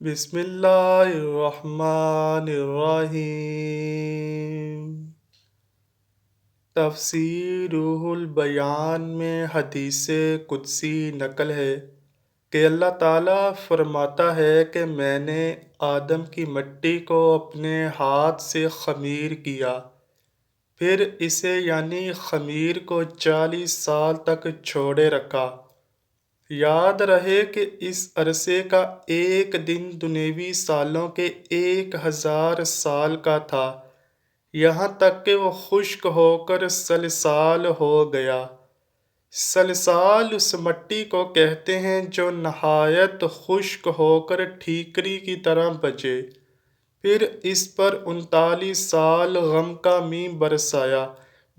بسم اللہ الرحمن الرحیم۔ تفسیر روح البیان میں حدیث قدسی نقل ہے کہ اللہ تعالیٰ فرماتا ہے کہ میں نے آدم کی مٹی کو اپنے ہاتھ سے خمیر کیا، پھر اسے یعنی خمیر کو 40 سال تک چھوڑے رکھا۔ یاد رہے کہ اس عرصے کا ایک دن دنیوی سالوں کے 1000 سال کا تھا، یہاں تک کہ وہ خشک ہو کر سلسال ہو گیا۔ سلسال اس مٹی کو کہتے ہیں جو نہایت خشک ہو کر ٹھیکری کی طرح بچے۔ پھر اس پر 39 سال غم کا مینہ برسایا،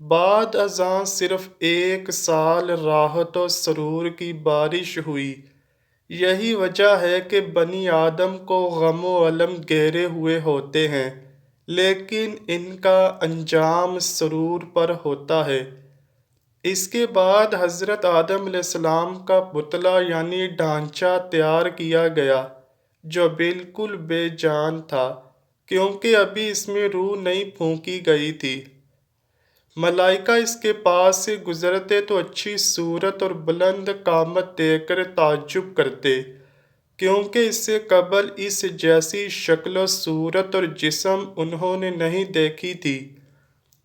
بعد ازاں صرف 1 سال راحت و سرور کی بارش ہوئی۔ یہی وجہ ہے کہ بنی آدم کو غم و الم گھیرے ہوئے ہوتے ہیں، لیکن ان کا انجام سرور پر ہوتا ہے۔ اس کے بعد حضرت آدم علیہ السلام کا پتلا یعنی ڈھانچہ تیار کیا گیا جو بالکل بے جان تھا، کیونکہ ابھی اس میں روح نہیں پھونکی گئی تھی۔ ملائکہ اس کے پاس سے گزرتے تو اچھی صورت اور بلند قامت دیکھ کر تعجب کرتے، کیونکہ اس سے قبل اس جیسی شکل و صورت اور جسم انہوں نے نہیں دیکھی تھی۔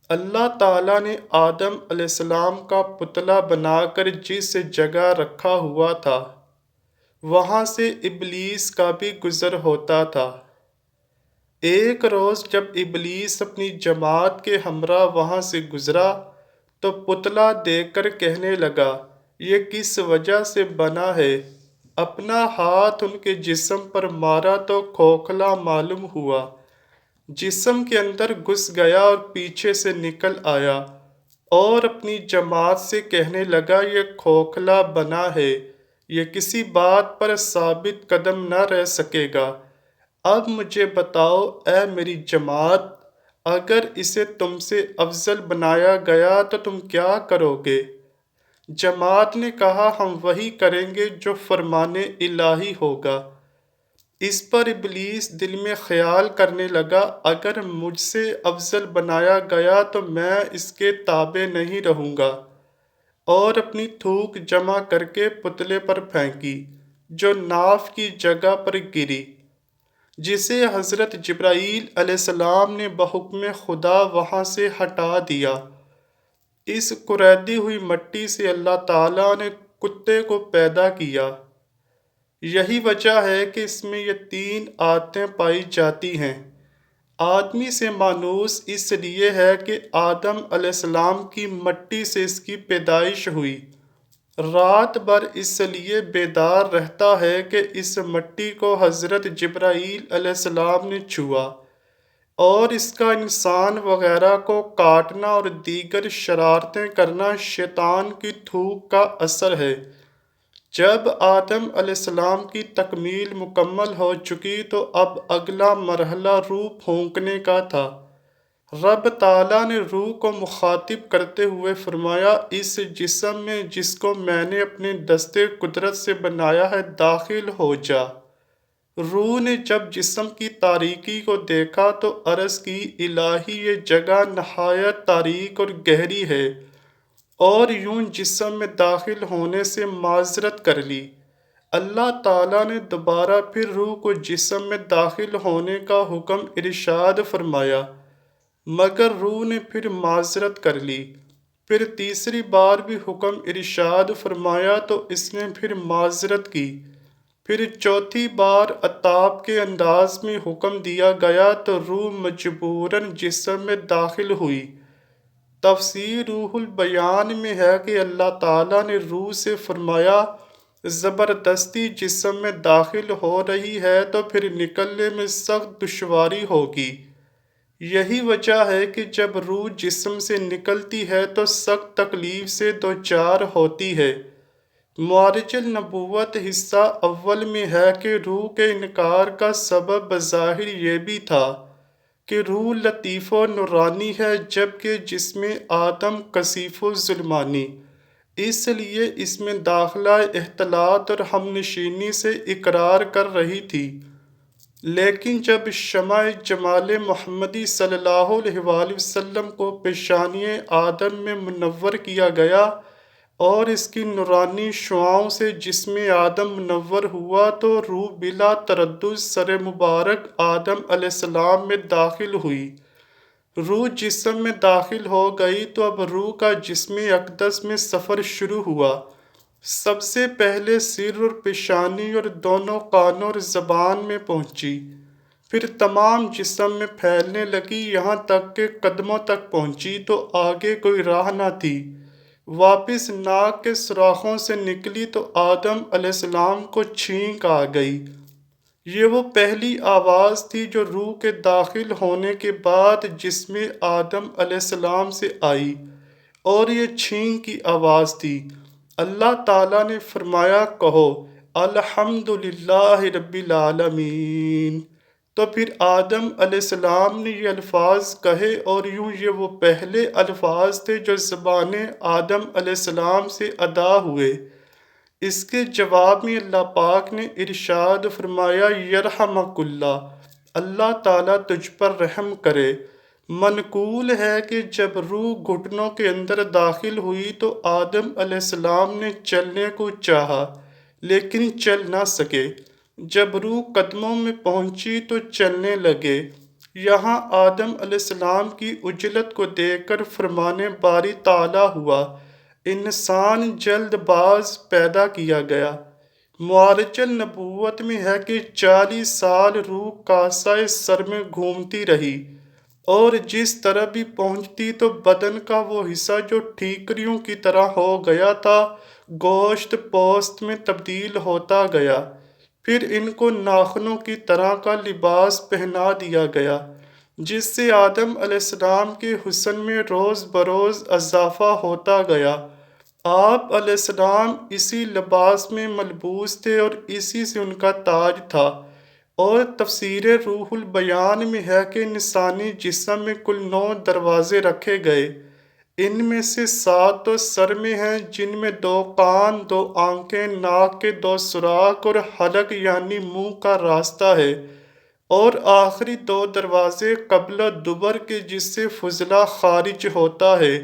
اللہ تعالیٰ نے آدم علیہ السلام کا پتلا بنا کر جس جگہ رکھا ہوا تھا، وہاں سے ابلیس کا بھی گزر ہوتا تھا۔ ایک روز جب ابلیس اپنی جماعت کے ہمراہ وہاں سے گزرا تو پتلا دیکھ کر کہنے لگا، یہ کس وجہ سے بنا ہے؟ اپنا ہاتھ ان کے جسم پر مارا تو کھوکھلا معلوم ہوا، جسم کے اندر گھس گیا اور پیچھے سے نکل آیا، اور اپنی جماعت سے کہنے لگا، یہ کھوکھلا بنا ہے، یہ کسی بات پر ثابت قدم نہ رہ سکے گا۔ اب مجھے بتاؤ اے میری جماعت، اگر اسے تم سے افضل بنایا گیا تو تم کیا کرو گے؟ جماعت نے کہا، ہم وہی کریں گے جو فرمان الہی ہوگا۔ اس پر ابلیس دل میں خیال کرنے لگا، اگر مجھ سے افضل بنایا گیا تو میں اس کے تابع نہیں رہوں گا، اور اپنی تھوک جمع کر کے پتلے پر پھینکی جو ناف کی جگہ پر گری، جسے حضرت جبرائیل علیہ السلام نے بحکم خدا وہاں سے ہٹا دیا۔ اس کریدی ہوئی مٹی سے اللہ تعالیٰ نے کتے کو پیدا کیا۔ یہی وجہ ہے کہ اس میں یہ 3 عادتیں پائی جاتی ہیں۔ آدمی سے مانوس اس لیے ہے کہ آدم علیہ السلام کی مٹی سے اس کی پیدائش ہوئی۔ رات بھر اس لیے بیدار رہتا ہے کہ اس مٹی کو حضرت جبرائیل علیہ السلام نے چھوا، اور اس کا انسان وغیرہ کو کاٹنا اور دیگر شرارتیں کرنا شیطان کی تھوک کا اثر ہے۔ جب آدم علیہ السلام کی تکمیل مکمل ہو چکی تو اب اگلا مرحلہ روح پھونکنے کا تھا۔ رب تعالیٰ نے روح کو مخاطب کرتے ہوئے فرمایا، اس جسم میں جس کو میں نے اپنے دست قدرت سے بنایا ہے داخل ہو جا۔ روح نے جب جسم کی تاریکی کو دیکھا تو عرض کی، الہی یہ جگہ نہایت تاریک اور گہری ہے، اور یوں جسم میں داخل ہونے سے معذرت کر لی۔ اللہ تعالیٰ نے دوبارہ پھر روح کو جسم میں داخل ہونے کا حکم ارشاد فرمایا، مگر روح نے پھر معذرت کر لی۔ پھر تیسری بار بھی حکم ارشاد فرمایا تو اس نے پھر معذرت کی۔ پھر چوتھی بار عتاب کے انداز میں حکم دیا گیا تو روح مجبوراً جسم میں داخل ہوئی۔ تفسیر روح البیان میں ہے کہ اللہ تعالیٰ نے روح سے فرمایا، زبردستی جسم میں داخل ہو رہی ہے تو پھر نکلنے میں سخت دشواری ہوگی۔ یہی وجہ ہے کہ جب روح جسم سے نکلتی ہے تو سخت تکلیف سے دوچار ہوتی ہے۔ معارج النبوت حصہ اول میں ہے کہ روح کے انکار کا سبب بظاہر یہ بھی تھا کہ روح لطیف و نورانی ہے، جبکہ جسم آدم کثیف و ظلمانی، اس لیے اس میں داخلہ اختلاط اور ہم نشینی سے اقرار کر رہی تھی۔ لیکن جب شمع جمال محمدی صلی اللہ علیہ وآلہ وسلم کو پیشانی آدم میں منور کیا گیا اور اس کی نورانی شعاؤں سے جسم آدم منور ہوا تو روح بلا تردد سر مبارک آدم علیہ السلام میں داخل ہوئی۔ روح جسم میں داخل ہو گئی تو اب روح کا جسم اقدس میں سفر شروع ہوا۔ سب سے پہلے سر اور پیشانی اور دونوں کانوں اور زبان میں پہنچی، پھر تمام جسم میں پھیلنے لگی یہاں تک کہ قدموں تک پہنچی تو آگے کوئی راہ نہ تھی۔ واپس ناک کے سوراخوں سے نکلی تو آدم علیہ السلام کو چھینک آ گئی۔ یہ وہ پہلی آواز تھی جو روح کے داخل ہونے کے بعد جسم آدم علیہ السلام سے آئی، اور یہ چھینک کی آواز تھی۔ اللہ تعالیٰ نے فرمایا کہو الحمدللہ رب العالمین۔ تو پھر آدم علیہ السلام نے یہ الفاظ کہے اور یوں یہ وہ پہلے الفاظ تھے جو زبان آدم علیہ السلام سے ادا ہوئے۔ اس کے جواب میں اللہ پاک نے ارشاد فرمایا یرحمک اللہ، اللہ تعالیٰ تجھ پر رحم کرے۔ منقول ہے کہ جب روح گھٹنوں کے اندر داخل ہوئی تو آدم علیہ السلام نے چلنے کو چاہا لیکن چل نہ سکے۔ جب روح قدموں میں پہنچی تو چلنے لگے۔ یہاں آدم علیہ السلام کی عجلت کو دیکھ کر فرمانے باری تعالیٰ ہوا، انسان جلد باز پیدا کیا گیا۔ معارج النبوت میں ہے کہ 40 سال روح کاسہ سر میں گھومتی رہی، اور جس طرح بھی پہنچتی تو بدن کا وہ حصہ جو ٹھیکریوں کی طرح ہو گیا تھا گوشت پوست میں تبدیل ہوتا گیا، پھر ان کو ناخنوں کی طرح کا لباس پہنا دیا گیا، جس سے آدم علیہ السلام کے حسن میں روز بروز اضافہ ہوتا گیا۔ آپ علیہ السلام اسی لباس میں ملبوس تھے اور اسی سے ان کا تاج تھا۔ اور تفسیر روح البیان میں ہے کہ انسانی جسم میں کل 9 دروازے رکھے گئے، ان میں سے 7 تو سر میں ہیں جن میں 2 کان، 2 آنکھیں، ناک کے 2 سوراخ اور حلق یعنی منہ کا راستہ ہے، اور آخری 2 دروازے قبل و دبر کے جس سے فضلہ خارج ہوتا ہے،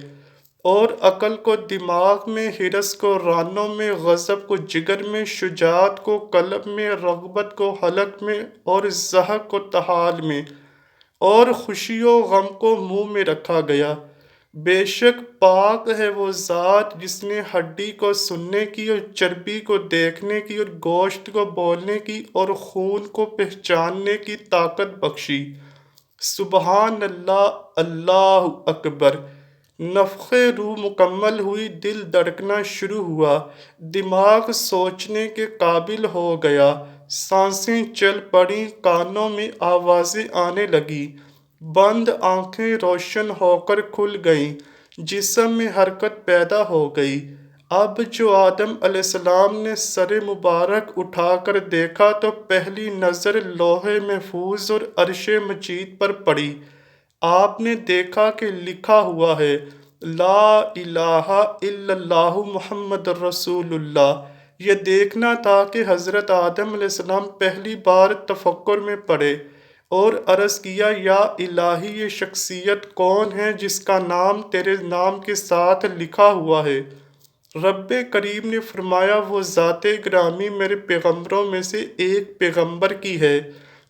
اور عقل کو دماغ میں، حرص کو رانوں میں، غضب کو جگر میں، شجاعت کو قلب میں، رغبت کو حلق میں اور ضحک کو طحال میں، اور خوشی و غم کو منہ میں رکھا گیا۔ بے شک پاک ہے وہ ذات جس نے ہڈی کو سننے کی اور چربی کو دیکھنے کی اور گوشت کو بولنے کی اور خون کو پہچاننے کی طاقت بخشی۔ سبحان اللہ، اللہ اکبر۔ نفخ روح مکمل ہوئی، دل دھڑکنا شروع ہوا، دماغ سوچنے کے قابل ہو گیا، سانسیں چل پڑیں، کانوں میں آوازیں آنے لگیں، بند آنکھیں روشن ہو کر کھل گئیں، جسم میں حرکت پیدا ہو گئی۔ اب جو آدم علیہ السلام نے سر مبارک اٹھا کر دیکھا تو پہلی نظر لوح محفوظ اور عرش مجید پر پڑی۔ آپ نے دیکھا کہ لکھا ہوا ہے لا الہ الا اللہ محمد رسول اللہ۔ یہ دیکھنا تھا کہ حضرت آدم علیہ السلام پہلی بار تفکر میں پڑے اور عرض کیا یا الہی یہ شخصیت کون ہے جس کا نام تیرے نام کے ساتھ لکھا ہوا ہے؟ رب کریم نے فرمایا وہ ذات گرامی میرے پیغمبروں میں سے ایک پیغمبر کی ہے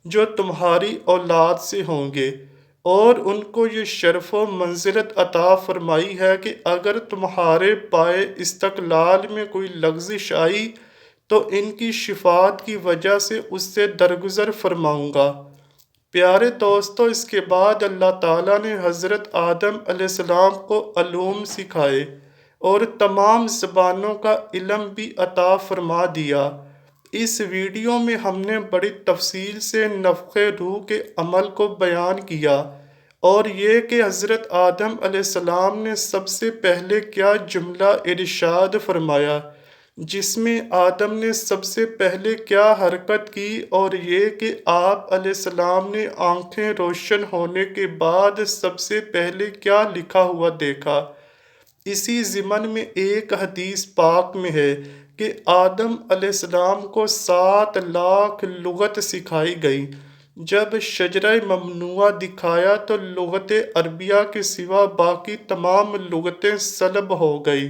جو تمہاری اولاد سے ہوں گے، اور ان کو یہ شرف و منزلت عطا فرمائی ہے کہ اگر تمہارے پائے استقلال میں کوئی لغزش آئی تو ان کی شفاعت کی وجہ سے اس سے درگزر فرماؤں گا۔ پیارے دوستو، اس کے بعد اللہ تعالیٰ نے حضرت آدم علیہ السلام کو علوم سکھائے اور تمام زبانوں کا علم بھی عطا فرما دیا۔ اس ویڈیو میں ہم نے بڑی تفصیل سے نفخ روح کے عمل کو بیان کیا، اور یہ کہ حضرت آدم علیہ السلام نے سب سے پہلے کیا جملہ ارشاد فرمایا، جس میں آدم نے سب سے پہلے کیا حرکت کی، اور یہ کہ آپ علیہ السلام نے آنکھیں روشن ہونے کے بعد سب سے پہلے کیا لکھا ہوا دیکھا۔ اسی ضمن میں ایک حدیث پاک میں ہے کہ آدم علیہ السلام کو 7 لاکھ لغت سکھائی گئی، جب شجرہ ممنوعہ دکھایا تو لغت عربیہ کے سوا باقی تمام لغتیں سلب ہو گئی۔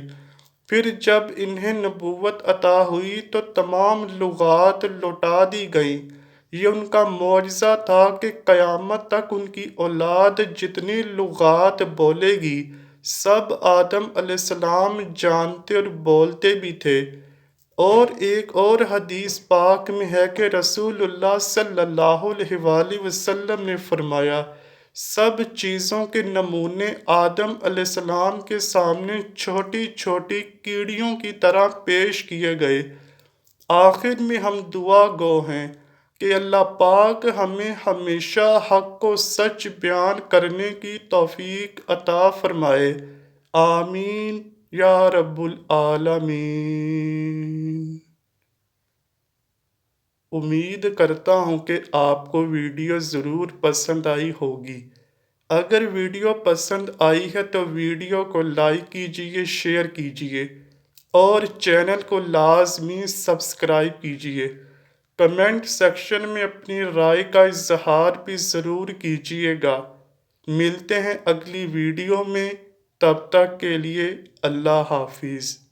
پھر جب انہیں نبوت عطا ہوئی تو تمام لغات لوٹا دی گئیں۔ یہ ان کا معجزہ تھا کہ قیامت تک ان کی اولاد جتنی لغات بولے گی سب آدم علیہ السلام جانتے اور بولتے بھی تھے۔ اور ایک اور حدیث پاک میں ہے کہ رسول اللہ صلی اللہ علیہ وآلہ وسلم نے فرمایا، سب چیزوں کے نمونے آدم علیہ السلام کے سامنے چھوٹی چھوٹی کیڑیوں کی طرح پیش کیے گئے۔ آخر میں ہم دعا گو ہیں کہ اللہ پاک ہمیں ہمیشہ حق و سچ بیان کرنے کی توفیق عطا فرمائے۔ آمین یا رب العالمین۔ امید کرتا ہوں کہ آپ کو ویڈیو ضرور پسند آئی ہوگی۔ اگر ویڈیو پسند آئی ہے تو ویڈیو کو لائک کیجئے، شیئر کیجئے اور چینل کو لازمی سبسکرائب کیجئے۔ کمنٹ سیکشن میں اپنی رائے کا اظہار بھی ضرور کیجئے گا۔ ملتے ہیں اگلی ویڈیو میں، تب تک کے لیے اللہ حافظ۔